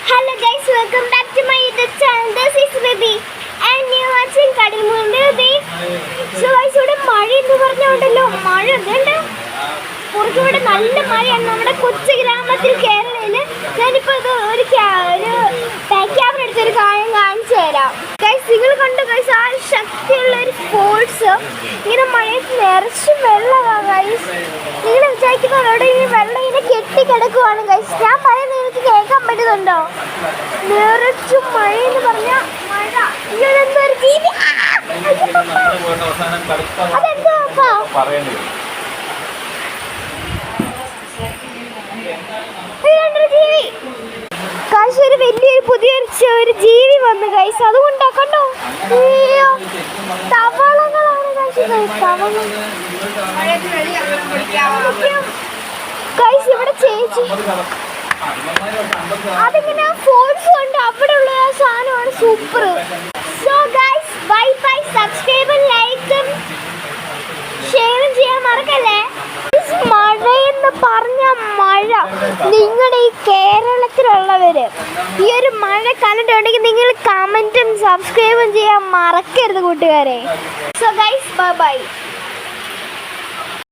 Hello guys, welcome back to my YouTube channel. This is Ribi and you are watching Kadal Mundi. So guys, ഇവിടെ മഴ എന്ന് പറഞ്ഞുണ്ടല്ലോ മഴ ഉണ്ട്. പുറത്തുവിടെ നല്ല മഴയാണ് നമ്മുടെ കൊച്ചു ഗ്രാമത്തിൽ കേരളയിൽ. ഞാനിപ്പോൾ ഇത് ഒരു ബാക്ക് ക്യാമറ എടുത്തൊരു കാര്യം കാണിച്ചു തരാം. ഗൈസ് നിങ്ങൾ കണ്ടു ഗൈസ് ആ ശക്തിയുള്ള ഒരു ഫോഴ്സ് ഇങ്ങനെ മഴയത്ത് നിറച്ച് വെള്ളമാണ് ഗൈസ്. നിങ്ങൾ വിചാരിക്കുന്നവരോട് ഈ വെള്ളം ഇങ്ങനെ കെട്ടിക്കിടക്കുവാണ് ഗൈസ്. ഞാൻ പറയുന്നത് എനിക്ക് കേൾക്കാൻ പറ്റുന്നുണ്ടോ? നിറച്ചു മഴ എന്ന് പറഞ്ഞാൽ മഴ ഇങ്ങനെന്തോ ഒരു ജീവി. അതെന്തോ ജീവി കാശ് ഒരു വലിയൊരു പുതിയൊരു ജീവി വന്നു ഗൈസ്. അതുകൊണ്ടാ കണ്ടോ തവളകളാണ് ഗൈസ്. ഇവിടെ ചേച്ചി അതിങ്ങനെ ഫോഴ്സ് കൊണ്ട് അവിടെ ഉള്ള ആ സാധനമാണ് super. So guys bye bye. സബ്സ്ക്രൈബും ലൈക്കും ഷെയറും ചെയ്യാൻ മറക്കല്ലേ. മഴയെന്ന് പറഞ്ഞ മഴ നിങ്ങളുടെ ഈ കേരളത്തിലുള്ളവര് ഈ ഒരു മഴ കണ്ടിട്ടുണ്ടെങ്കിൽ നിങ്ങൾ കമന്റും സബ്സ്ക്രൈബും ചെയ്യാൻ മറക്കരുത് കൂട്ടുകാരെ. So guys bye bye.